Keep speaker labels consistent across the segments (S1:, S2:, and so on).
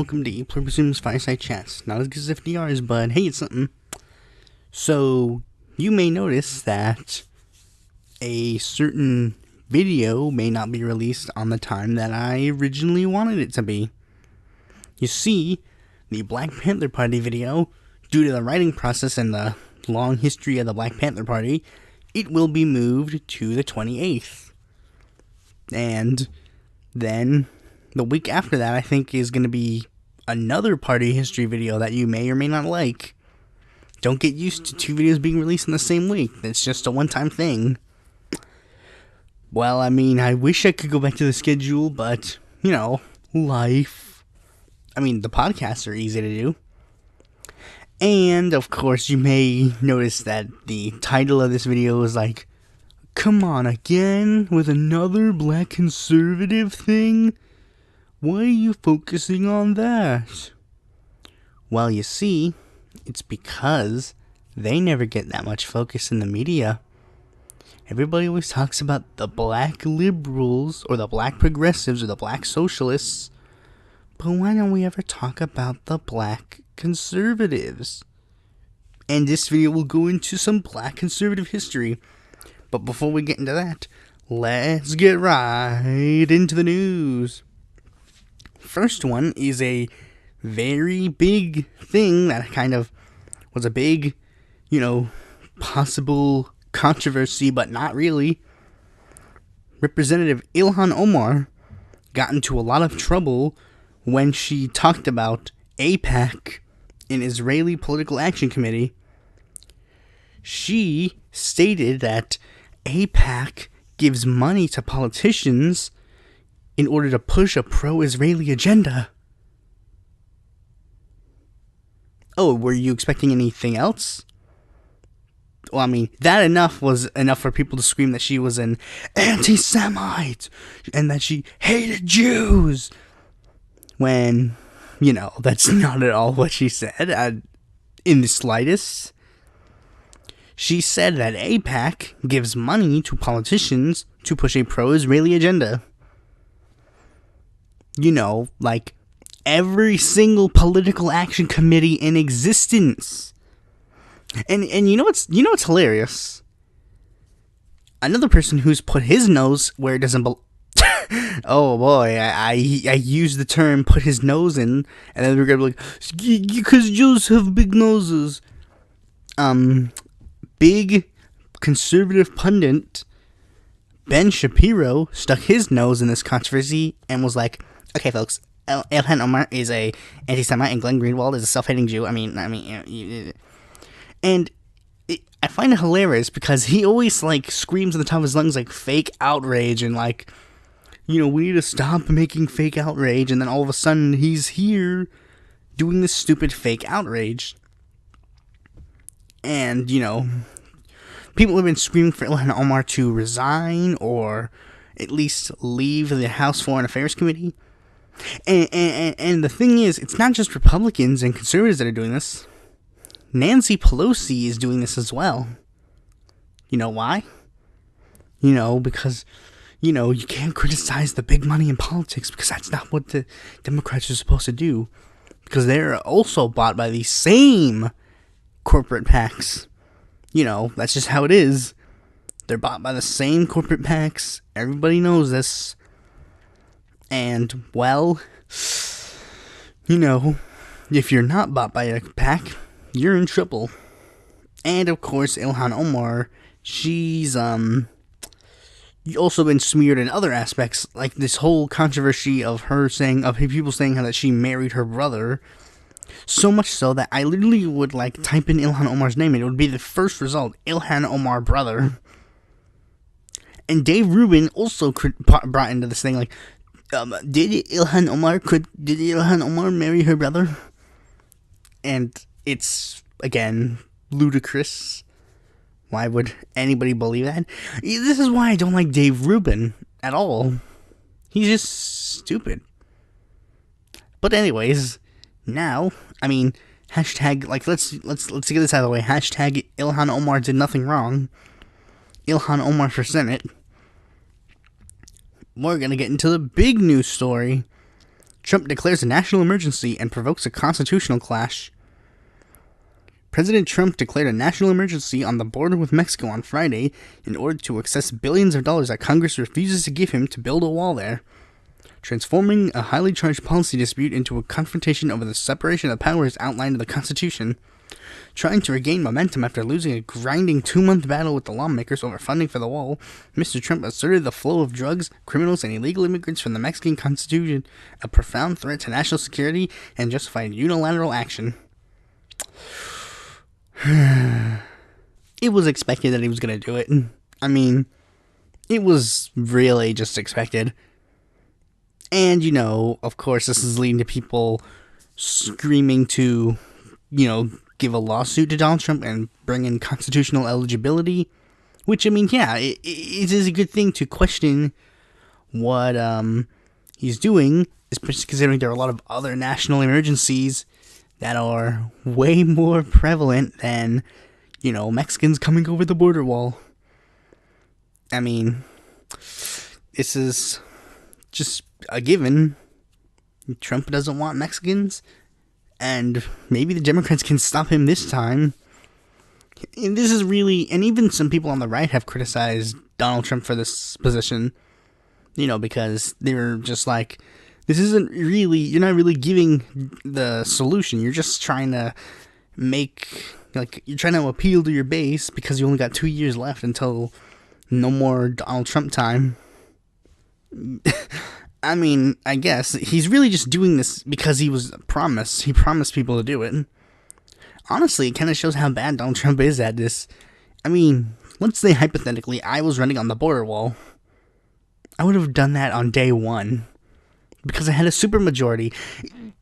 S1: welcome to Pluribus Unum's Fireside Chats. Not as good as FDR's, but hey, it's something. So, you may notice that a certain video may not be released on the time that I originally wanted it to be. You see, the Black Panther Party video, due to the writing process and the long history of the Black Panther Party, it will be moved to the 28th. And then the week after that, I think, is going to be another party history video that you may or may not like. Don't get used to two videos being released in the same week. It's just a one-time thing. Well, I mean, I wish I could go back to the schedule, but, you know, life. I mean, the podcasts are easy to do. And, of course, you may notice that the title of this video is like, "Come on, again? With another black conservative thing? Why are you focusing on that?" Well, you see, it's because they never get that much focus in the media. Everybody always talks about the black liberals, or the black progressives, or the black socialists. But why don't we ever talk about the black conservatives? And this video will go into some black conservative history. But before we get into that, let's get right into the news. First one is a very big thing that kind of was a big, possible controversy, but not really. Representative Ilhan Omar got into a lot of trouble when she talked about AIPAC, an Israeli Political Action Committee. She stated that AIPAC gives money to politicians in order to push a pro-Israeli agenda. Oh, were you expecting anything else? Well, I mean, that was enough for people to scream that she was an anti-Semite and that she hated Jews. When, that's not at all what she said, in the slightest. She said that AIPAC gives money to politicians to push a pro-Israeli agenda. Like every single political action committee in existence. And you know what's hilarious? Another person who's put his nose where it doesn't belong. Oh boy, I used the term "put his nose in," and then we're gonna be like, because Jews have big noses. Big conservative pundit Ben Shapiro stuck his nose in this controversy and was like, "Okay, folks, Ilhan Omar is a anti-Semite and Glenn Greenwald is a self-hating Jew. I mean, and I find it hilarious because he always screams at the top of his lungs fake outrage and we need to stop making fake outrage, and then all of a sudden he's here doing this stupid fake outrage. And people have been screaming for Ilhan Omar to resign or at least leave the House Foreign Affairs Committee. And the thing is, it's not just Republicans and conservatives that are doing this. Nancy Pelosi is doing this as well. You know why? Because, you can't criticize the big money in politics because that's not what the Democrats are supposed to do. Because they're also bought by the same corporate PACs. That's just how it is. They're bought by the same corporate PACs. Everybody knows this. And, well, if you're not bought by a PAC, you're in trouble. And, of course, Ilhan Omar, she's, also been smeared in other aspects, like this whole controversy of people saying how that she married her brother. So much so that I literally would type in Ilhan Omar's name and it would be the first result, Ilhan Omar brother. And Dave Rubin also brought into this thing did Ilhan Omar marry her brother? And it's, again, ludicrous. Why would anybody believe that? This is why I don't like Dave Rubin at all. He's just stupid. But anyways, now, hashtag, let's get this out of the way. Hashtag Ilhan Omar did nothing wrong. Ilhan Omar for Senate. We're gonna get into the big news story. Trump declares a national emergency and provokes a constitutional clash. President Trump declared a national emergency on the border with Mexico on Friday in order to access billions of dollars that Congress refuses to give him to build a wall there, transforming a highly charged policy dispute into a confrontation over the separation of powers outlined in the Constitution. Trying to regain momentum after losing a grinding 2-month battle with the lawmakers over funding for the wall, Mr. Trump asserted the flow of drugs, criminals, and illegal immigrants from the Mexican Constitution a profound threat to national security and justified unilateral action. It was expected that he was going to do it. I mean, it was really just expected. And, of course, this is leading to people screaming to, give a lawsuit to Donald Trump and bring in constitutional eligibility. Which, I mean, yeah, it is a good thing to question what he's doing, especially considering there are a lot of other national emergencies that are way more prevalent than, Mexicans coming over the border wall. I mean, this is just a given. Trump doesn't want Mexicans, and maybe the Democrats can stop him this time. And this is really, and even some people on the right have criticized Donald Trump for this position, because they're just like, this isn't really, you're not really giving the solution. You're just trying to you're trying to appeal to your base because you only got 2 years left until no more Donald Trump time. I mean, I guess he's really just doing this because he promised people to do it. Honestly, it kind of shows how bad Donald Trump is at this. I mean, let's say hypothetically I was running on the border wall. I would have done that on day one. Because I had a supermajority.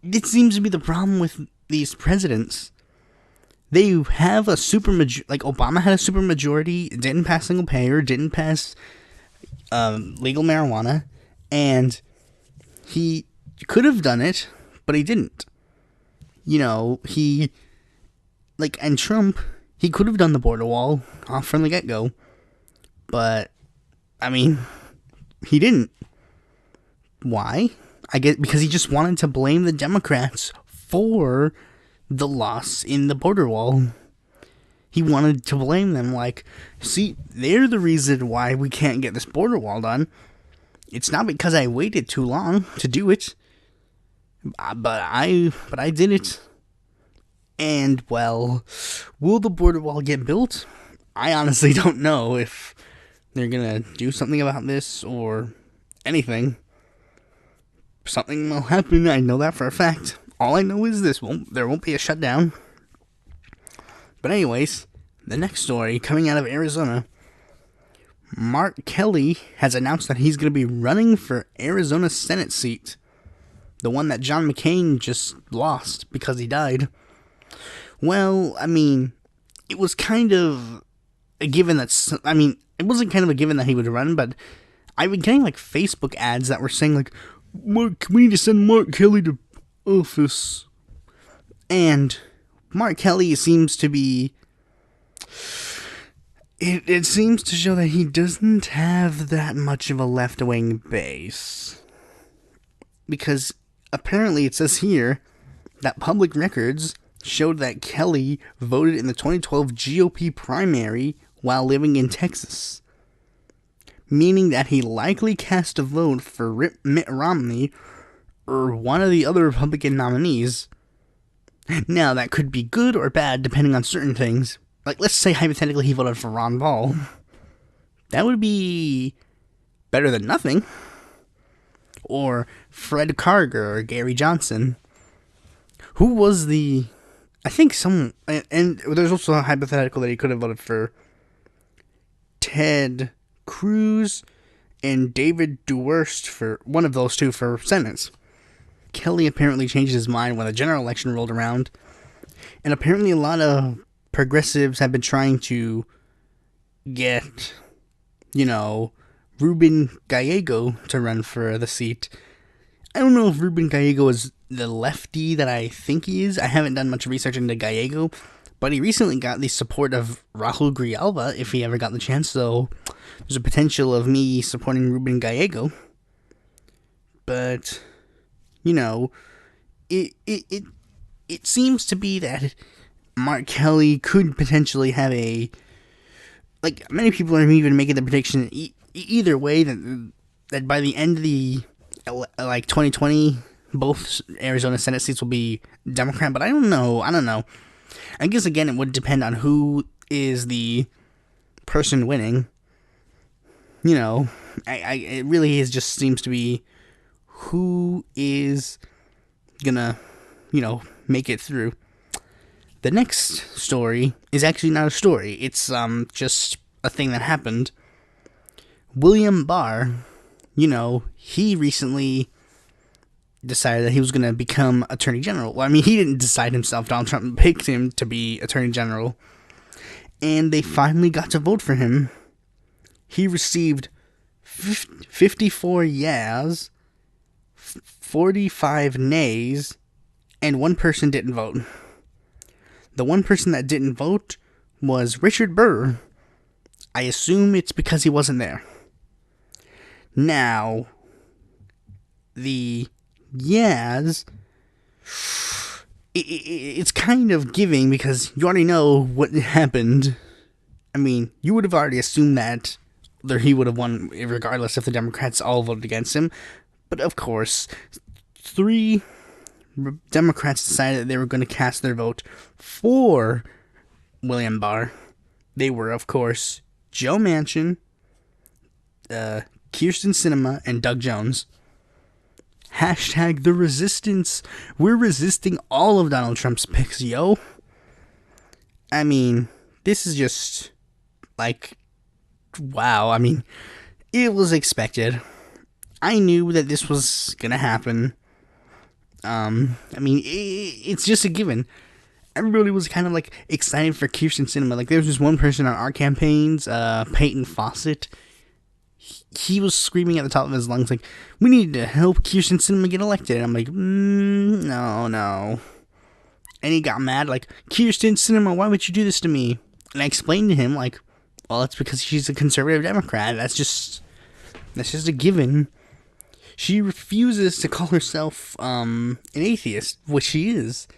S1: It seems to be the problem with these presidents. They have a supermajority. Like, Obama had a supermajority, didn't pass single payer, didn't pass legal marijuana, and he could have done it, but he didn't. And Trump, he could have done the border wall off from the get-go, but, I mean, he didn't. Why? I guess because he just wanted to blame the Democrats for the loss in the border wall. He wanted to blame them, see, they're the reason why we can't get this border wall done. It's not because I waited too long to do it, but I did it. And, well, will the border wall get built? I honestly don't know if they're gonna do something about this or anything. Something will happen, I know that for a fact. All I know is there won't be a shutdown. But anyways, the next story coming out of Arizona. Mark Kelly has announced that he's going to be running for Arizona's Senate seat. The one that John McCain just lost because he died. Well, I mean, it was kind of a given it wasn't kind of a given that he would run, but I've been getting Facebook ads that were saying we need to send Mark Kelly to office. And Mark Kelly seems to be... It seems to show that he doesn't have that much of a left-wing base. Because apparently it says here that public records showed that Kelly voted in the 2012 GOP primary while living in Texas, meaning that he likely cast a vote for Mitt Romney or one of the other Republican nominees. Now, that could be good or bad depending on certain things. Let's say hypothetically he voted for Ron Paul. That would be better than nothing. Or Fred Karger or Gary Johnson. Who was the... I think some... And there's also a hypothetical that he could have voted for Ted Cruz and David Duerst, for one of those two, for Senate. Kelly apparently changed his mind when the general election rolled around. And apparently a lot of progressives have been trying to get, Ruben Gallego to run for the seat. I don't know if Ruben Gallego is the lefty that I think he is. I haven't done much research into Gallego, but he recently got the support of Rahul Grijalva if he ever got the chance, so there's a potential of me supporting Ruben Gallego. But, you know, it seems to be that Mark Kelly could potentially have like, many people are even making the prediction either way that by the end of the, like, 2020, both Arizona Senate seats will be Democrat, but I don't know. I guess, again, it would depend on who is the person winning. You know, it really just seems to be who is gonna, make it through. The next story is actually not a story. It's just a thing that happened. William Barr, he recently decided that he was going to become Attorney General. Well, I mean, he didn't decide himself. Donald Trump picked him to be Attorney General. And they finally got to vote for him. He received 54 yeas, 45 nays, and one person didn't vote. The one person that didn't vote was Richard Burr. I assume it's because he wasn't there. Now, the yeahs, it's kind of giving because you already know what happened. I mean, you would have already assumed that he would have won regardless if the Democrats all voted against him. But of course, 3 Democrats decided that they were going to cast their vote for William Barr. They were, of course, Joe Manchin, Kyrsten Sinema, and Doug Jones. Hashtag the resistance. We're resisting all of Donald Trump's picks, yo. I mean, this is just, like, wow. I mean, it was expected. I knew that this was going to happen. I mean, it's just a given. Everybody was kind of, like, excited for Kyrsten Sinema. Like, there was just one person on our campaigns, Peyton Fawcett. He was screaming at the top of his lungs, like, we need to help Kyrsten Sinema get elected. And I'm like, no. And he got mad, like, Kyrsten Sinema, why would you do this to me? And I explained to him, like, well, it's because she's a conservative Democrat. That's just a given. She refuses to call herself, an atheist, which she is.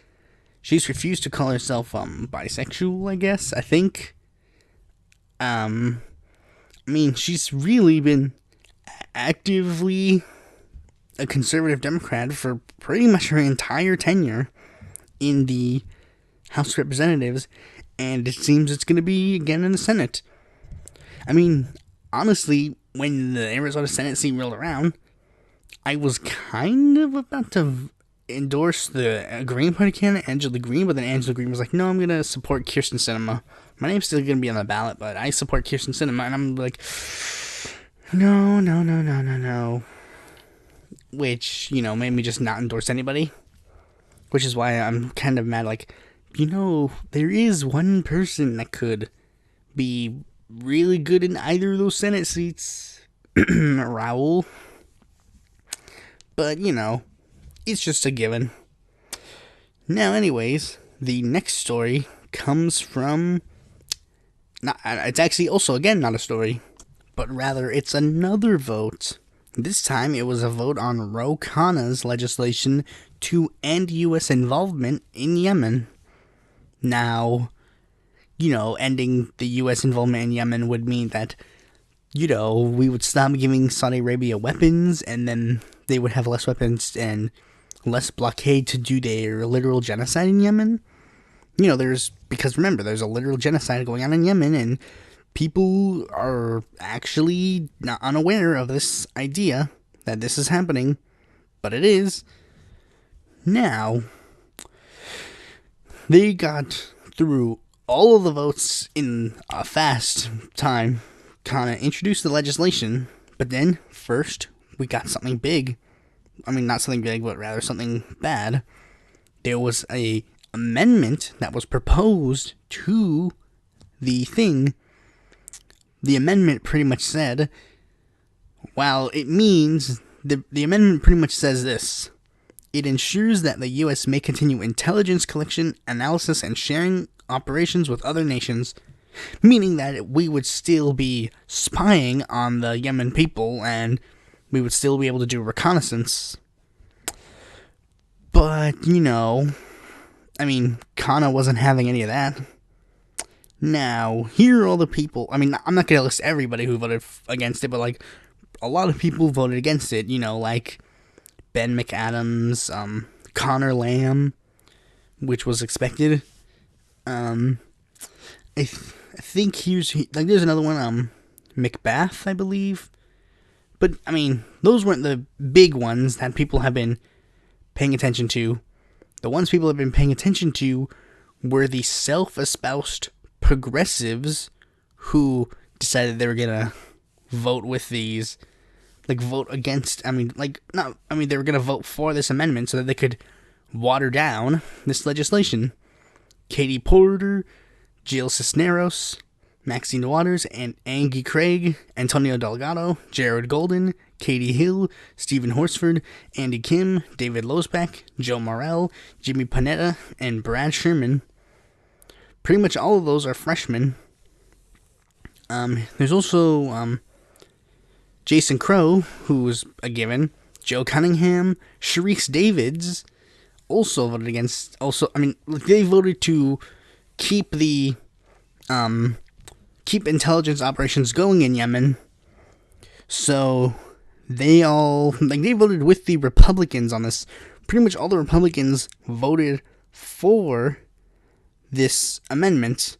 S1: She's refused to call herself, bisexual, I guess, I think. I mean, she's really been actively a conservative Democrat for pretty much her entire tenure in the House of Representatives, and it seems it's going to be again in the Senate. I mean, honestly, when the Arizona Senate seat rolled around, I was kind of about to endorse the Green Party candidate, Angela Green, but then Angela Green was like, no, I'm going to support Kyrsten Sinema. My name's still going to be on the ballot, but I support Kyrsten Sinema, and I'm like, no. Which, made me just not endorse anybody. Which is why I'm kind of mad, like, there is one person that could be really good in either of those Senate seats. Raul. But, it's just a given. Now, anyways, the next story comes from... it's actually also, again, not a story, but rather it's another vote. This time it was a vote on Ro Khanna's legislation to end U.S. involvement in Yemen. Now, ending the U.S. involvement in Yemen would mean that, we would stop giving Saudi Arabia weapons, and then they would have less weapons and less blockade to do their literal genocide in Yemen. Because remember, there's a literal genocide going on in Yemen, and people are actually not unaware of this idea that this is happening, but it is. Now, they got through all of the votes in a fast time, kind of introduced the legislation, but then first we got something big. I mean, not something big, but rather something bad. There was a amendment that was proposed to the thing. The amendment pretty much said, the amendment pretty much says this: it ensures that the U.S. may continue intelligence collection, analysis, and sharing operations with other nations, meaning that we would still be spying on the Yemen people, and we would still be able to do reconnaissance. But, I mean, Kana wasn't having any of that. Now, here are all the people. I mean, I'm not going to list everybody who voted against it, but, like, a lot of people voted against it. like Ben McAdams, Connor Lamb, which was expected. I think there's another one, Macbeth, I believe. But, I mean, those weren't the big ones that people have been paying attention to. The ones people have been paying attention to were the self-espoused progressives who decided they were gonna vote with these, vote against, they were gonna vote for this amendment so that they could water down this legislation. Katie Porter, Jill Cisneros, Maxine Waters, and Angie Craig, Antonio Delgado, Jared Golden, Katie Hill, Stephen Horsford, Andy Kim, David Losbeck, Joe Morrell, Jimmy Panetta, and Brad Sherman. Pretty much all of those are freshmen. There's also Jason Crow, who was a given. Joe Cunningham, Sharice Davids also voted against. They voted to keep the keep intelligence operations going in Yemen. So they voted with the Republicans on this. Pretty much all the Republicans voted for this amendment.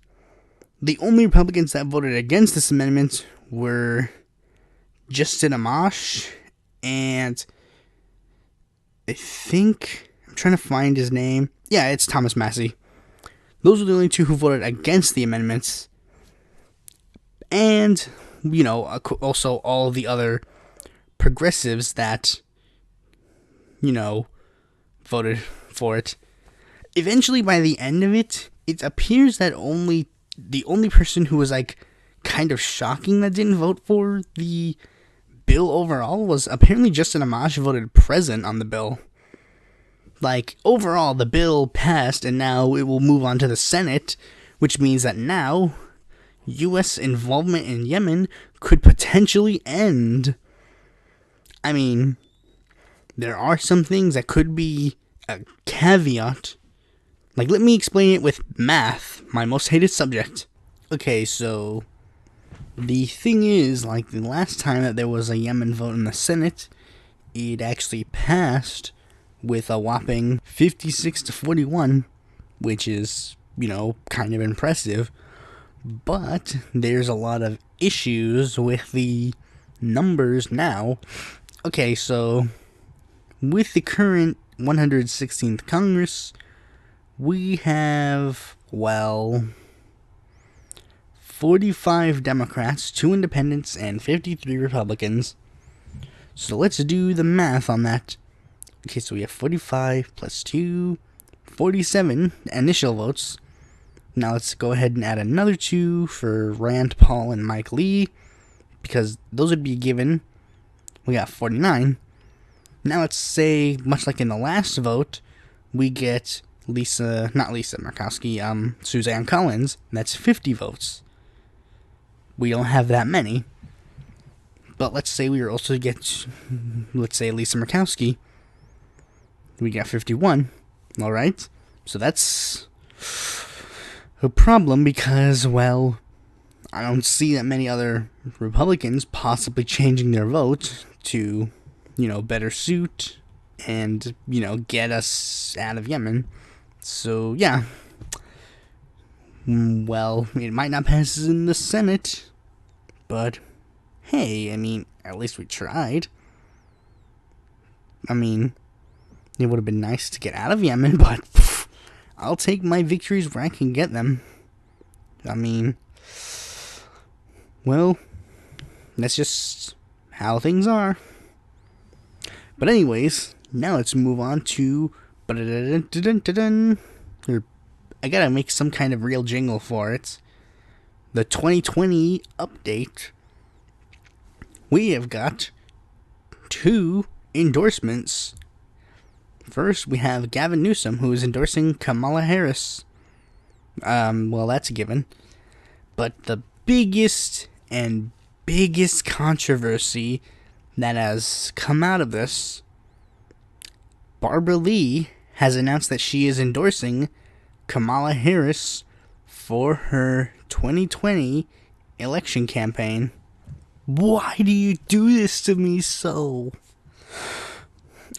S1: The only Republicans that voted against this amendment were Justin Amash and I think, I'm trying to find his name. Yeah, it's Thomas Massey. Those were the only two who voted against the amendments. And, also all the other progressives that, voted for it. Eventually, by the end of it, it appears that the only person who was, kind of shocking that didn't vote for the bill overall was apparently Justin Amash voted present on the bill. Overall, the bill passed, and now it will move on to the Senate, which means that now U.S. involvement in Yemen could potentially end. I mean, there are some things that could be a caveat. Let me explain it with math, my most hated subject. Okay, so the thing is, the last time that there was a Yemen vote in the Senate, it actually passed with a whopping 56-41, which is, kind of impressive. But there's a lot of issues with the numbers now. Okay, so with the current 116th Congress, we have, 45 Democrats, 2 Independents, and 53 Republicans. So let's do the math on that. Okay, so we have 45 plus 2, 47 initial votes. Now let's go ahead and add another 2 for Rand Paul and Mike Lee, because those would be given. We got 49. Now let's say, much like in the last vote, we get Suzanne Collins, and that's 50 votes. We don't have that many. But let's say we also get, Lisa Murkowski. We got 51. Alright? So that's a problem because, I don't see that many other Republicans possibly changing their vote to, better suit and, get us out of Yemen. So, yeah. It might not pass in the Senate, but hey, at least we tried. It would have been nice to get out of Yemen, but I'll take my victories where I can get them. That's just how things are. But anyways, now let's move on to... I gotta make some kind of real jingle for it. The 2020 update. We have got 2 endorsements. First, we have Gavin Newsom, who is endorsing Kamala Harris. That's a given. But the biggest controversy that has come out of this, Barbara Lee has announced that she is endorsing Kamala Harris for her 2020 election campaign. Why do you do this to me so?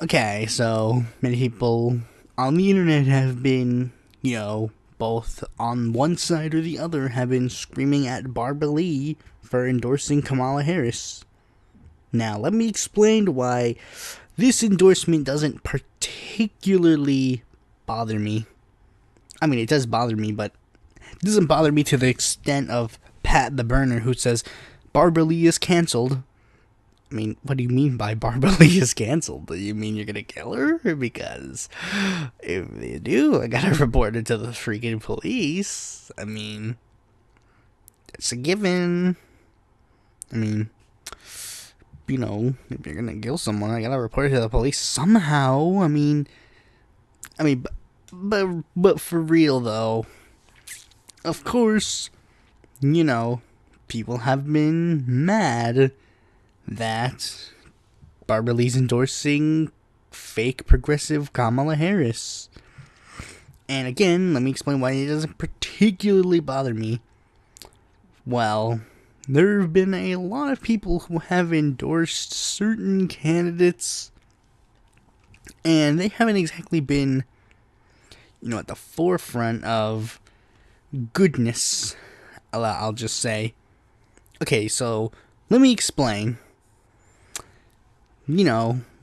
S1: Okay, so many people on the internet have been, both on one side or the other, have been screaming at Barbara Lee for endorsing Kamala Harris. Now, let me explain why this endorsement doesn't particularly bother me. I mean, it does bother me, but it doesn't bother me to the extent of Pat the Burner, who says Barbara Lee is canceled. I mean, what do you mean by Barbara Lee is canceled? Do you mean you're gonna kill her? Because if you do, I gotta report it to the freaking police. I mean, it's a given. I mean, if you're gonna kill someone, I gotta report it to the police somehow. I mean, but for real though, of course, people have been mad that Barbara Lee's endorsing fake progressive Kamala Harris. And again, let me explain why it doesn't particularly bother me. Well, there have been a lot of people who have endorsed certain candidates, and they haven't exactly been, at the forefront of goodness, I'll just say. Okay, so let me explain.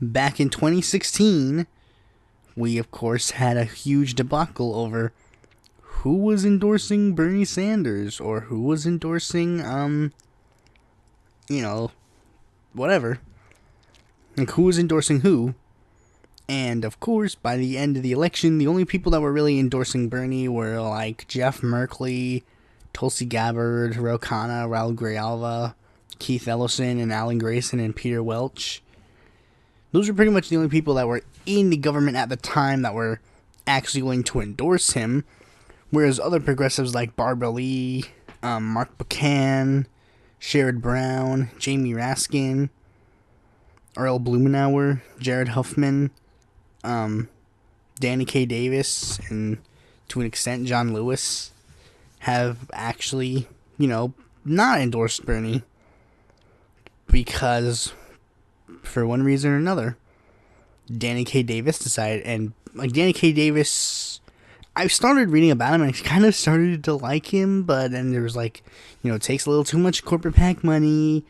S1: Back in 2016, we of course had a huge debacle over who was endorsing Bernie Sanders or who was endorsing, whatever. Like, who was endorsing who. And of course, by the end of the election, the only people that were really endorsing Bernie were like Jeff Merkley, Tulsi Gabbard, Ro Khanna, Raul Grijalva, Keith Ellison, and Alan Grayson, and Peter Welch. Those were pretty much the only people that were in the government at the time that were actually going to endorse him. Whereas other progressives like Barbara Lee, Mark Buchan, Sherrod Brown, Jamie Raskin, Earl Blumenauer, Jared Huffman, Danny K. Davis, and to an extent John Lewis have actually, not endorsed Bernie. Because, for one reason or another, Danny K. Davis decided, and Danny K. Davis, I've started reading about him and I kind of started to like him, but then there was it takes a little too much corporate PAC money,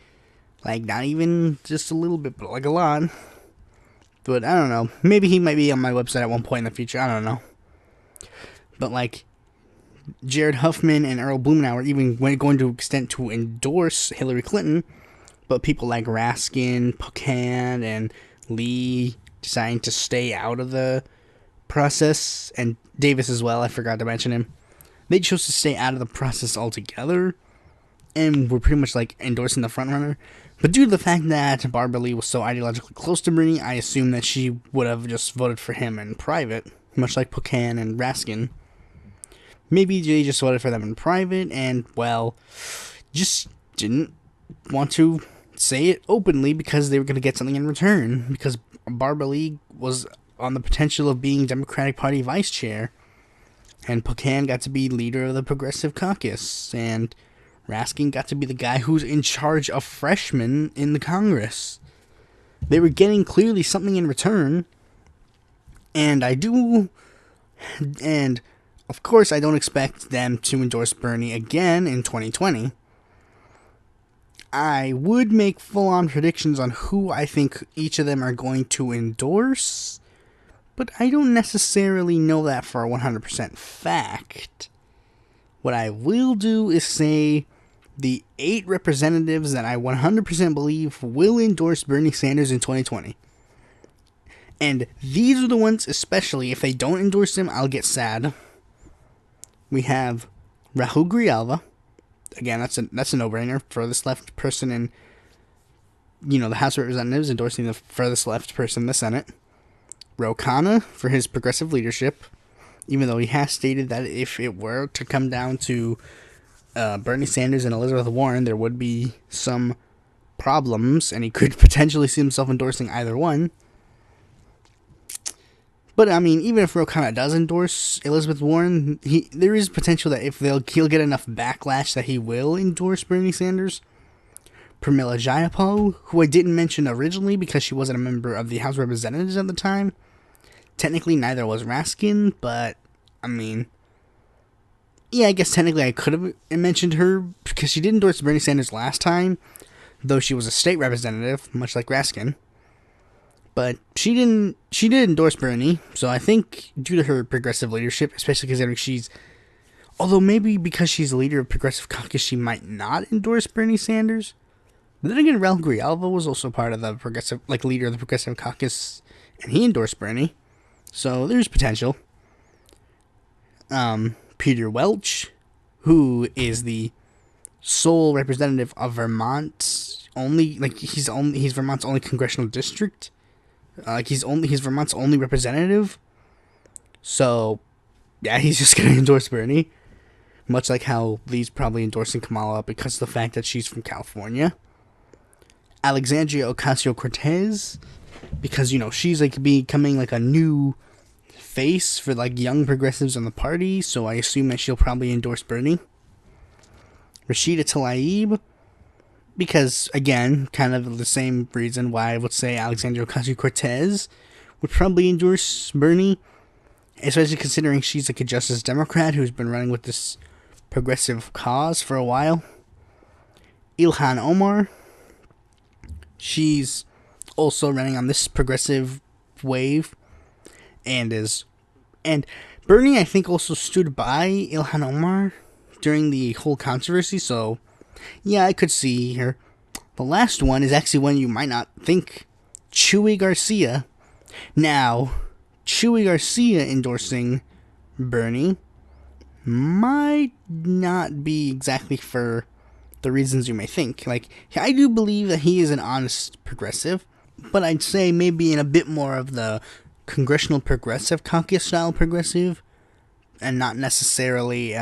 S1: not even just a little bit, but a lot. But I don't know, maybe he might be on my website at one point in the future, I don't know. But Jared Huffman and Earl Blumenauer even went going to extent to endorse Hillary Clinton, but people like Raskin, Buchan, and Lee deciding to stay out of the process, and Davis as well, I forgot to mention him. They chose to stay out of the process altogether, and were pretty much endorsing the frontrunner. But due to the fact that Barbara Lee was so ideologically close to Bernie, I assume that she would have just voted for him in private, much like Buchan and Raskin. Maybe they just voted for them in private, and, just didn't want to say it openly because they were going to get something in return, because Barbara Lee was on the potential of being Democratic Party vice chair, and Buchan got to be leader of the Progressive Caucus, and Raskin got to be the guy who's in charge of freshmen in the Congress. They were getting clearly something in return, and of course I don't expect them to endorse Bernie again in 2020. I would make full-on predictions on who I think each of them are going to endorse, but I don't necessarily know that for a 100% fact. What I will do is say the 8 representatives that I 100% believe will endorse Bernie Sanders in 2020. And these are the ones, especially if they don't endorse him, I'll get sad. We have Raul Grijalva. Again, that's a no-brainer. Furthest left person in, the House of Representatives, endorsing the furthest left person in the Senate. Ro Khanna for his progressive leadership, even though he has stated that if it were to come down to Bernie Sanders and Elizabeth Warren, there would be some problems, and he could potentially see himself endorsing either one. But I mean, even if Ro Khanna does endorse Elizabeth Warren, there is potential that if he'll get enough backlash that he will endorse Bernie Sanders. Pramila Jayapal, who I didn't mention originally because she wasn't a member of the House of Representatives at the time. Technically, neither was Raskin, but I mean, yeah, I guess technically I could have mentioned her because she did endorse Bernie Sanders last time, though she was a state representative, much like Raskin. But she did endorse Bernie, so I think due to her progressive leadership, especially considering although maybe because she's the leader of Progressive Caucus, she might not endorse Bernie Sanders. But then again, Raul Grijalva was also part of the leader of the Progressive Caucus, and he endorsed Bernie, so there's potential. Peter Welch, who is the sole representative of Vermont, he's Vermont's only congressional district. He's Vermont's only representative. So, yeah, he's just gonna endorse Bernie. Much like how Lee's probably endorsing Kamala because of the fact that she's from California. Alexandria Ocasio-Cortez, because, she's becoming a new face for young progressives in the party, so I assume that she'll probably endorse Bernie. Rashida Tlaib, because, again, kind of the same reason why I would say Alexandria Ocasio-Cortez would probably endorse Bernie, especially considering she's a Justice Democrat who's been running with this progressive cause for a while. Ilhan Omar, she's also running on this progressive wave, and Bernie, I think, also stood by Ilhan Omar during the whole controversy, so yeah, I could see her. The last one is actually one you might not think. Chuy Garcia. Now, Chuy Garcia endorsing Bernie might not be exactly for the reasons you may think. I do believe that he is an honest progressive, but I'd say maybe in a bit more of the Congressional Progressive Caucus style progressive, and not necessarily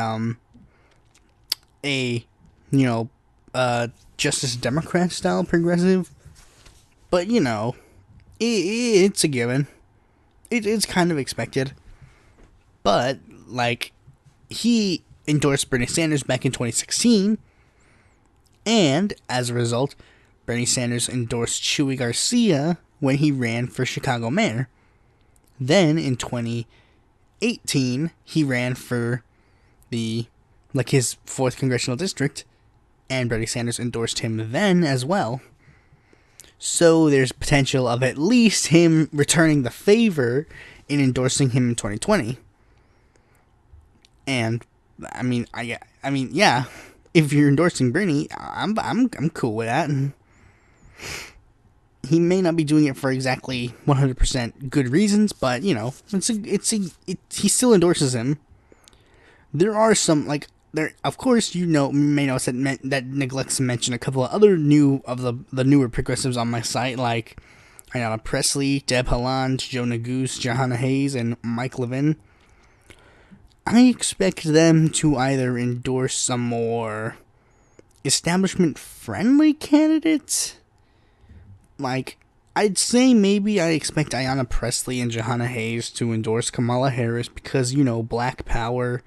S1: Justice Democrat style progressive. But, it's a given. It's kind of expected. But, he endorsed Bernie Sanders back in 2016, and as a result, Bernie Sanders endorsed Chuy Garcia when he ran for Chicago mayor. Then, in 2018, he ran for his 4th congressional district, and Bernie Sanders endorsed him then as well. So there's potential of at least him returning the favor in endorsing him in 2020. And yeah, if you're endorsing Bernie, I'm cool with that. He may not be doing it for exactly 100% good reasons, but he still endorses him. There are some of course, may notice that neglects to mention a couple of other the newer progressives on my site, like Ayanna Pressley, Deb Haaland, Joe Neguse, Johanna Hayes, and Mike Levin. I expect them to either endorse some more establishment-friendly candidates. I'd say maybe I expect Ayanna Pressley and Johanna Hayes to endorse Kamala Harris because, Black Power.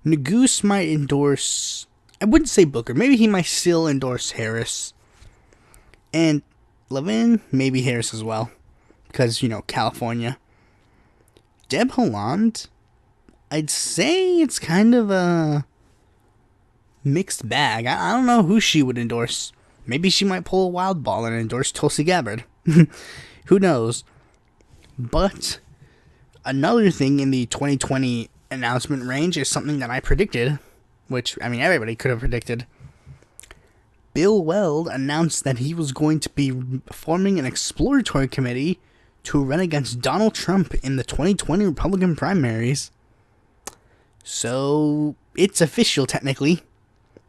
S1: Neguse might endorse, I wouldn't say Booker, maybe he might still endorse Harris. And Levin, maybe Harris as well, because, California. Deb Haaland, I'd say it's kind of a mixed bag. I don't know who she would endorse. Maybe she might pull a wild ball and endorse Tulsi Gabbard. Who knows? But another thing in the 2020 announcement range is something that I predicted, which, everybody could have predicted. Bill Weld announced that he was going to be forming an exploratory committee to run against Donald Trump in the 2020 Republican primaries. So, it's official, technically.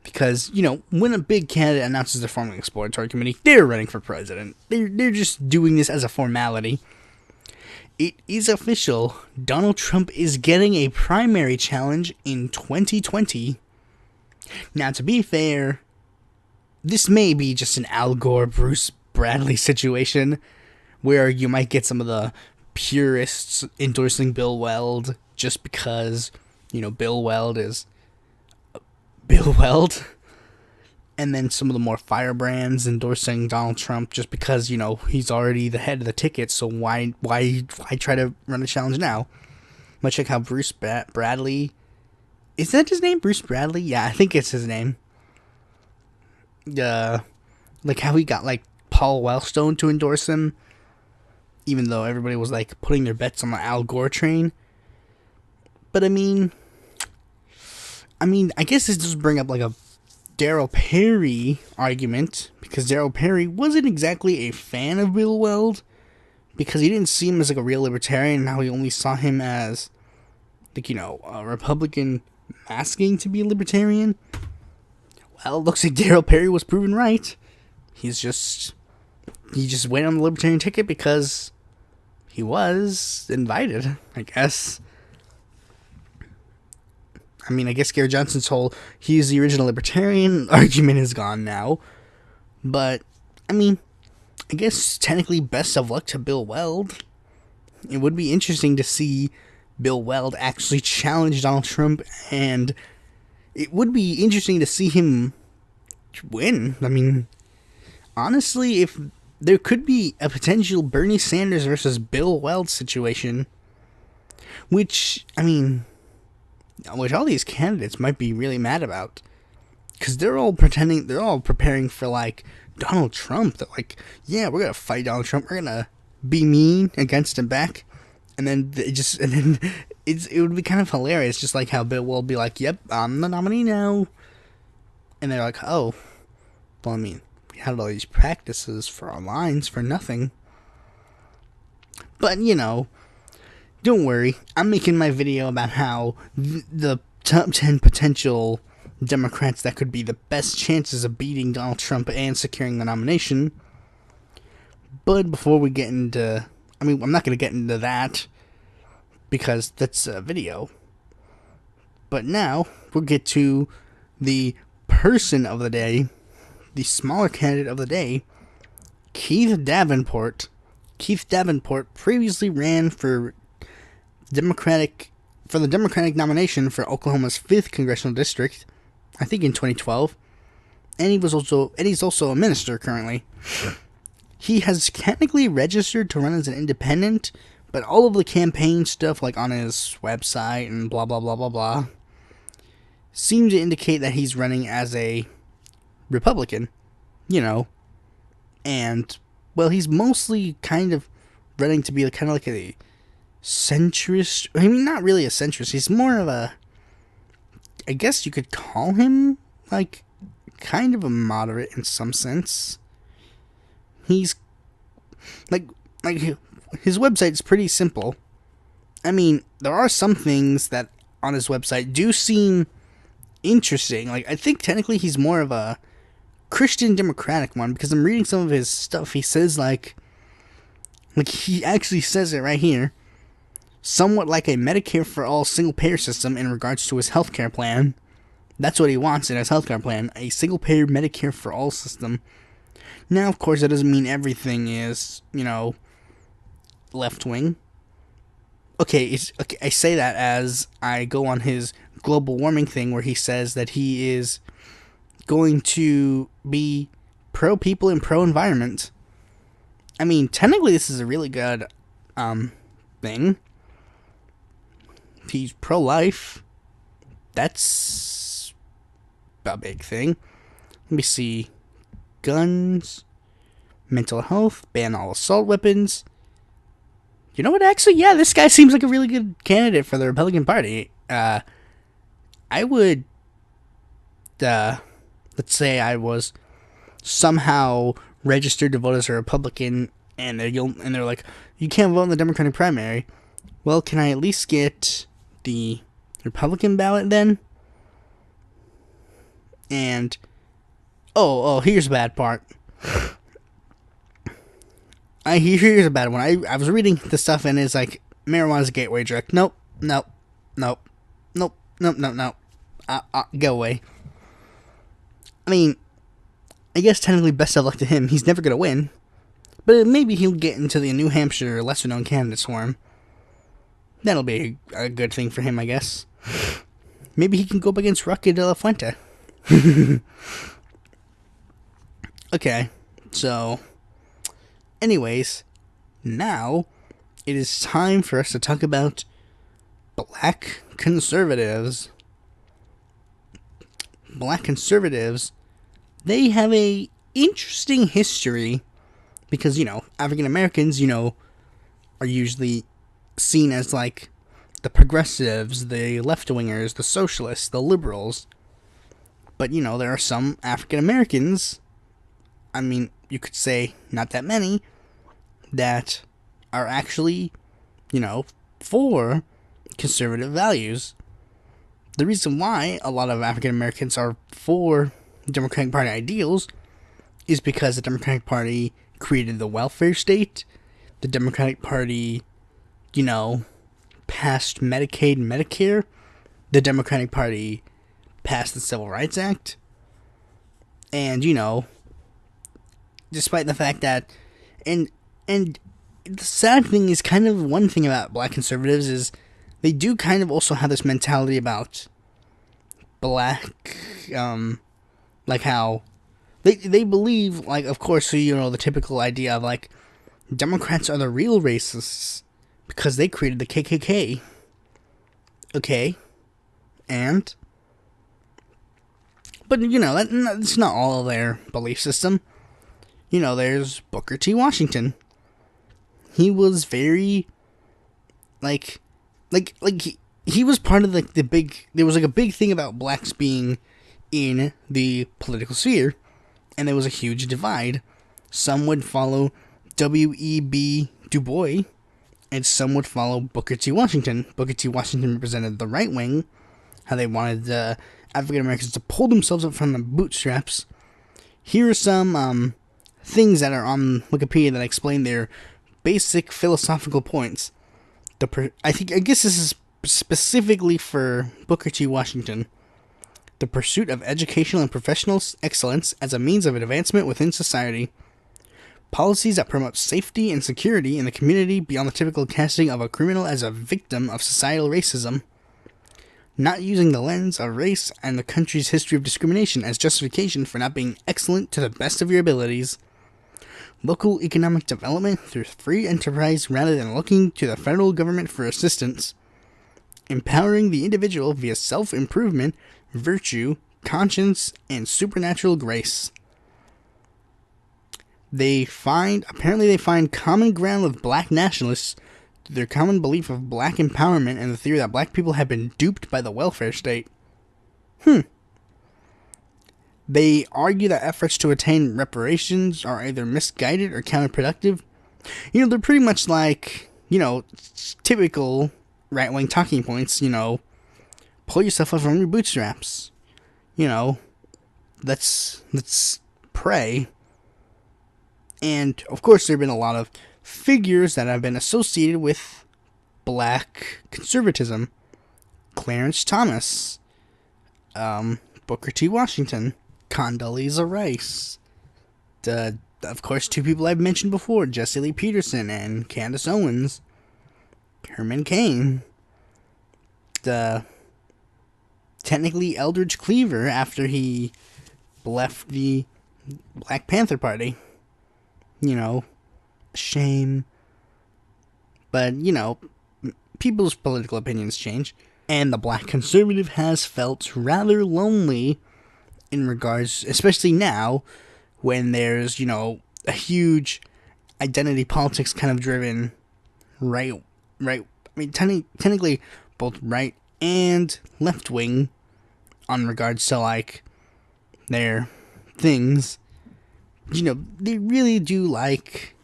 S1: Because, when a big candidate announces they're forming an exploratory committee, they're running for president. They're just doing this as a formality. It is official. Donald Trump is getting a primary challenge in 2020. Now, to be fair, this may be just an Al Gore, Bruce Bradley situation, where you might get some of the purists endorsing Bill Weld just because, Bill Weld is Bill Weld. And then some of the more firebrands endorsing Donald Trump just because, he's already the head of the ticket. So why try to run a challenge now? Much like how Bruce Bradley, is that his name? Bruce Bradley? Yeah, I think it's his name. Like how he got like Paul Wellstone to endorse him, even though everybody was like putting their bets on the Al Gore train. But I guess this does bring up like a Daryl Perry argument, because Daryl Perry wasn't exactly a fan of Bill Weld, because he didn't see him as like a real libertarian. Now he only saw him as like, a Republican masking to be a libertarian. Well, it looks like Daryl Perry was proven right. He just went on the libertarian ticket because he was invited, I guess. I guess Gary Johnson's whole he's the original libertarian argument is gone now. But, I guess technically best of luck to Bill Weld. It would be interesting to see Bill Weld actually challenge Donald Trump, and it would be interesting to see him win. Honestly, if there could be a potential Bernie Sanders versus Bill Weld situation, which all these candidates might be really mad about, because they're all preparing for like Donald Trump. They're like, yeah, we're gonna fight Donald Trump. We're gonna be mean against him back, and then it would be kind of hilarious, just like how Bill will be like, yep, I'm the nominee now, and they're like, oh, well, we had all these practices for our lines for nothing. But don't worry, I'm making my video about how the top 10 potential Democrats that could be the best chances of beating Donald Trump and securing the nomination. But before we get into... I'm not going to get into that, because that's a video. But now, we'll get to the person of the day, the smaller candidate of the day, Keith Davenport. Keith Davenport previously ran for the Democratic nomination for Oklahoma's 5th congressional district, I think in 2012, and he's also a minister currently. He has technically registered to run as an independent, but all of the campaign stuff, like on his website and blah blah blah blah blah, seem to indicate that he's running as a Republican, and he's mostly kind of running to be kind of like a centrist. Not really a centrist. He's more of a, I guess you could call him like kind of a moderate in some sense. He's like his website's pretty simple. There are some things that on his website do seem interesting. Like, I think technically he's more of a Christian Democratic one, because I'm reading some of his stuff. He says like he actually says it right here. Somewhat like a Medicare for all single-payer system in regards to his healthcare plan. That's what he wants in his healthcare plan, a single-payer Medicare for all system. Now, of course, that doesn't mean everything is, left-wing. Okay, I say that as I go on his global warming thing, where he says that he is going to be pro-people and pro-environment. Technically, this is a really good thing. He's pro-life. That's a big thing. Let me see. Guns, mental health, ban all assault weapons. You know what, actually, yeah, this guy seems like a really good candidate for the Republican Party. I would, let's say I was somehow registered to vote as a Republican, and they're like, you can't vote in the Democratic primary. Well, can I at least get the Republican ballot then? And here's the bad part. Here's a bad one. I was reading the stuff, and it's like, marijuana's a gateway drug. Nope. Go away. I guess technically best of luck to him. He's never going to win. But maybe he'll get into the New Hampshire lesser-known candidates for him. That'll be a good thing for him, I guess. Maybe he can go up against Roque de la Fuente. Okay, so... anyways, now it is time for us to talk about black conservatives. Black conservatives, they have a interesting history because, African Americans, are usually seen as like the progressives, the left-wingers, the socialists, the liberals. But, there are some African Americans, I mean, you could say not that many, that are actually, for conservative values. The reason why a lot of African Americans are for Democratic Party ideals is because the Democratic Party created the welfare state. The Democratic Party, passed Medicaid and Medicare. The Democratic Party passed the Civil Rights Act. And, despite the fact that, and the sad thing is kind of one thing about black conservatives is they do kind of also have this mentality about black, like how they believe, like, of course, so the typical idea of, like, Democrats are the real racists because they created the KKK. Okay. And? But, that's not all of their belief system. There's Booker T. Washington. He was very, he was part of, the big, there was, a big thing about blacks being in the political sphere, and there was a huge divide. Some would follow W.E.B. Du Bois, and some would follow Booker T. Washington. Booker T. Washington represented the right wing, how they wanted African Americans to pull themselves up from the bootstraps. Here are some things that are on Wikipedia that explain their basic philosophical points. I guess this is specifically for Booker T. Washington. The pursuit of educational and professional excellence as a means of advancement within society. Policies that promote safety and security in the community beyond the typical casting of a criminal as a victim of societal racism. Not using the lens of race and the country's history of discrimination as justification for not being excellent to the best of your abilities. Local economic development through free enterprise rather than looking to the federal government for assistance. Empowering the individual via self-improvement, virtue, conscience, and supernatural grace. They find common ground with black nationalists through their common belief of black empowerment and the theory that black people have been duped by the welfare state. They argue that efforts to attain reparations are either misguided or counterproductive. They're pretty much like, typical right-wing talking points, pull yourself up from your bootstraps. Let's pray. And, of course, there have been a lot of figures that have been associated with black conservatism. Clarence Thomas, Booker T. Washington, Condoleezza Rice, of course, two people I've mentioned before, Jesse Lee Peterson and Candace Owens, Herman Cain, technically Eldridge Cleaver after he left the Black Panther Party. Shame. But, people's political opinions change. And the black conservative has felt rather lonely in regards, especially now, when there's, a huge identity politics kind of driven right, I mean, technically both right and left wing on regards to, their things. They really do like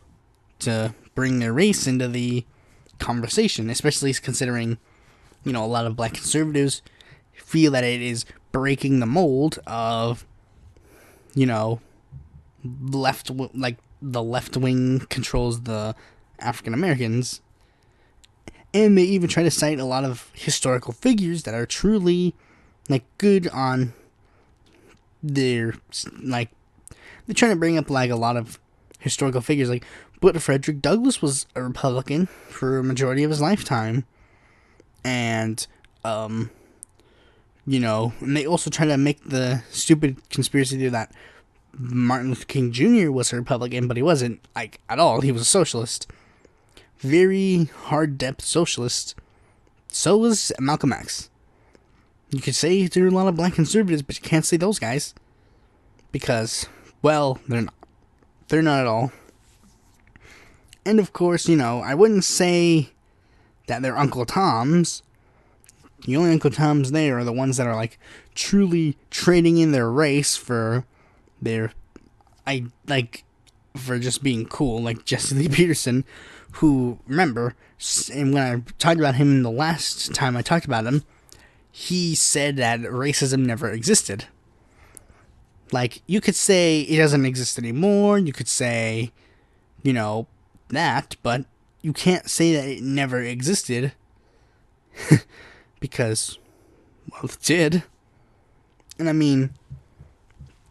S1: to bring their race into the conversation, especially considering, a lot of black conservatives feel that it is breaking the mold of, the left wing controls the African Americans. And they even try to cite a lot of historical figures that are truly, good on their, they're trying to bring up, a lot of historical figures. Like, but Frederick Douglass was a Republican for a majority of his lifetime. And, you know, and they also try to make the stupid conspiracy theory that Martin Luther King Jr. was a Republican, but he wasn't, like, at all. He was a socialist. Very hard-depth socialist. So was Malcolm X. You could say there are a lot of black conservatives, but you can't say those guys. Because, well, they're not. They're not at all. And, of course, you know, I wouldn't say that they're Uncle Toms. The only Uncle Toms there are the ones that are, like, truly trading in their race for their, for just being cool, like Jesse Lee Peterson, who, remember, and when I talked about him the last time I talked about him, he said that racism never existed. Like, you could say it doesn't exist anymore, you could say, you know, that, but you can't say that it never existed, because, well, it did. And I mean,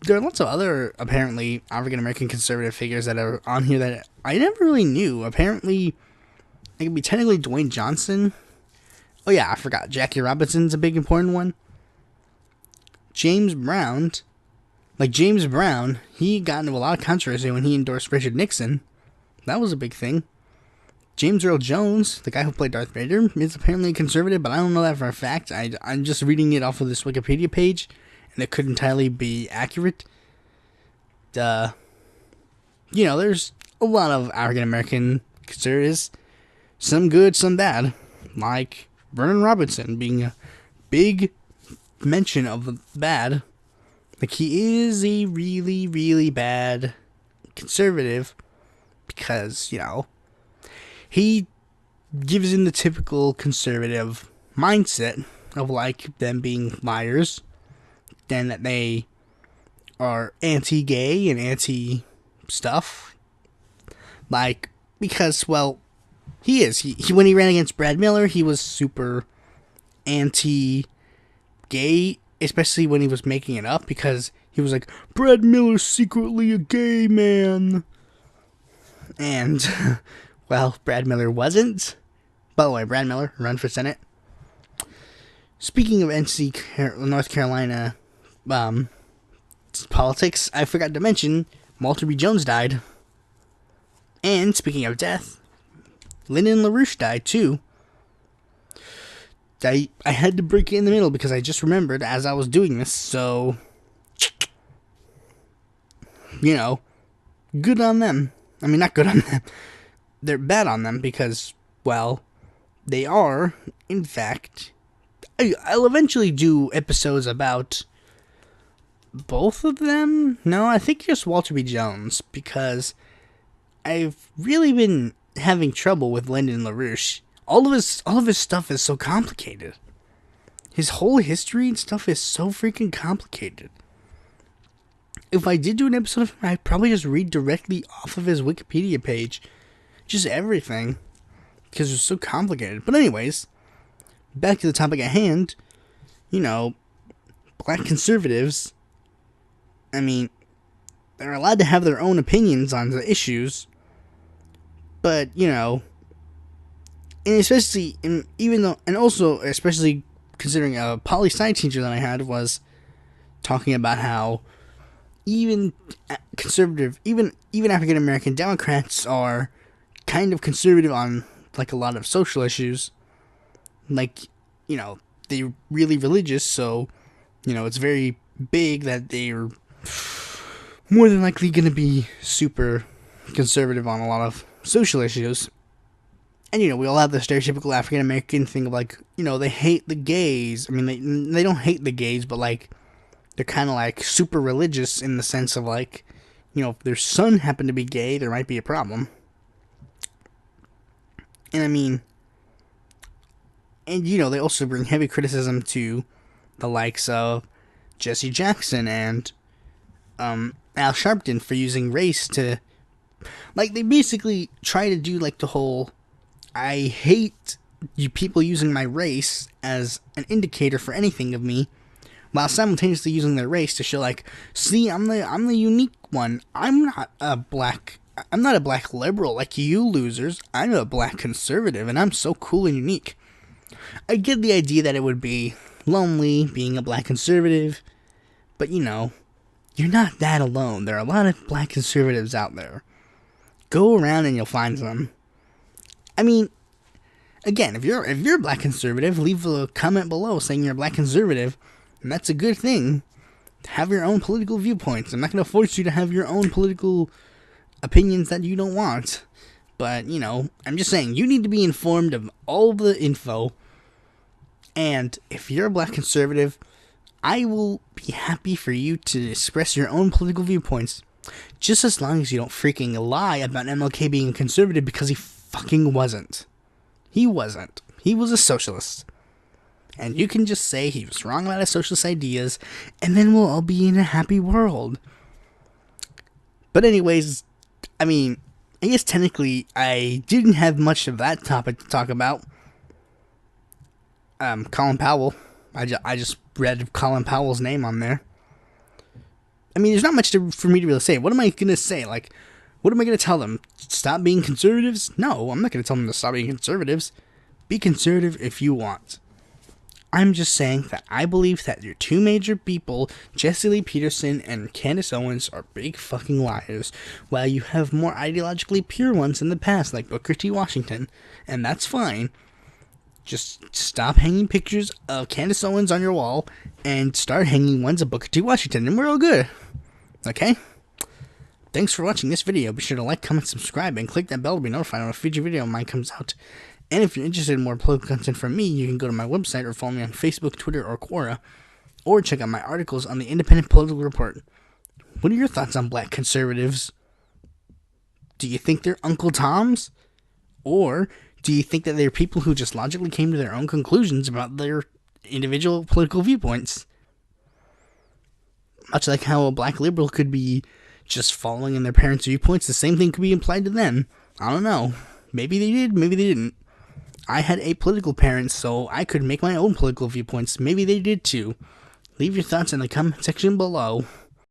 S1: there are lots of other, apparently, African-American conservative figures that are on here that I never really knew. Apparently, it could be technically Dwayne Johnson. Oh yeah, I forgot. Jackie Robinson's a big important one. James Brown, he got into a lot of controversy when he endorsed Richard Nixon. That was a big thing. James Earl Jones, the guy who played Darth Vader, is apparently a conservative, but I don't know that for a fact. I'm just reading it off of this Wikipedia page, and it could entirely be accurate. You know, there's a lot of African-American conservatives. Some good, some bad. Like Vernon Robinson being a big mention of the bad. Like, he is a really, really bad conservative because, you know, he gives in the typical conservative mindset of, like, them being liars, and that they are anti-gay and anti-stuff. Like, because, well, he is. He when he ran against Brad Miller, he was super anti-gay, especially when he was making it up, because he was like, Brad Miller's secretly a gay man. And, well, Brad Miller wasn't. By the way, Brad Miller, run for Senate. Speaking of North Carolina politics, I forgot to mention, Walter B. Jones died. And, speaking of death, Lyndon LaRouche died, too. I had to break it in the middle because I just remembered as I was doing this, so, you know, good on them. I mean, not good on them. They're bad on them because, well, they are, in fact, I'll eventually do episodes about both of them. No, I think just Walter B. Jones, because I've really been having trouble with Lyndon LaRouche. All of his stuff is so complicated. His whole history and stuff is so freaking complicated. If I did do an episode of him, I'd probably just read directly off of his Wikipedia page. Just everything. Because it's so complicated. But anyways, back to the topic at hand. You know, black conservatives, I mean, they're allowed to have their own opinions on the issues. But, you know, and especially, especially considering a poli-sci teacher that I had was talking about how even conservative, even African American Democrats are kind of conservative on, like, a lot of social issues. Like, you know, they're really religious, so, you know, it's very big that they're more than likely going to be super conservative on a lot of social issues. And, you know, we all have the stereotypical African American thing of, like, you know, they hate the gays. I mean, they don't hate the gays, but, like, they're kind of, like, super religious in the sense of, like, you know, if their son happened to be gay, there might be a problem. And, I mean, and, you know, they also bring heavy criticism to the likes of Jesse Jackson and Al Sharpton for using race to, like, they basically try to do, like, the whole, I hate you people using my race as an indicator for anything of me, while simultaneously using their race to show, like, see, I'm the unique one. I'm not a black I'm not a black liberal like you losers. I'm a black conservative, and I'm so cool and unique. I get the idea that it would be lonely being a black conservative, but you're not that alone. There are a lot of black conservatives out there. Go around and you'll find some. I mean, again, if you're a black conservative, leave a comment below saying you're a black conservative, and that's a good thing. Have your own political viewpoints. I'm not going to force you to have your own political opinions that you don't want. But, I'm just saying, you need to be informed of all the info. And if you're a black conservative, I will be happy for you to express your own political viewpoints. Just as long as you don't freaking lie about MLK being a conservative, because he fucking wasn't. He wasn't. He was a socialist. And you can just say he was wrong about his socialist ideas, and then we'll all be in a happy world. But anyways, I guess technically I didn't have much of that topic to talk about. Colin Powell. I just read Colin Powell's name on there. There's not much for me to really say. What am I going to say? What am I going to tell them? Stop being conservatives? No, I'm not going to tell them to stop being conservatives. Be conservative if you want. I'm just saying that I believe that your two major people, Jesse Lee Peterson and Candace Owens, are big fucking liars, while you have more ideologically pure ones in the past, like Booker T. Washington, and that's fine. Just stop hanging pictures of Candace Owens on your wall, and start hanging ones of Booker T. Washington, and we're all good. Okay? Thanks for watching this video. Be sure to like, comment, subscribe, and click that bell to be notified when a future video of mine comes out. And if you're interested in more political content from me, you can go to my website or follow me on Facebook, Twitter, or Quora, or check out my articles on the Independent Political Report. What are your thoughts on black conservatives? Do you think they're Uncle Toms? Or do you think that they're people who just logically came to their own conclusions about their individual political viewpoints? Much like how a black liberal could be just following in their parents' viewpoints, the same thing could be implied to them. I don't know. Maybe they did, maybe they didn't. I had apolitical parents, so I could make my own political viewpoints. Maybe they did too. Leave your thoughts in the comment section below.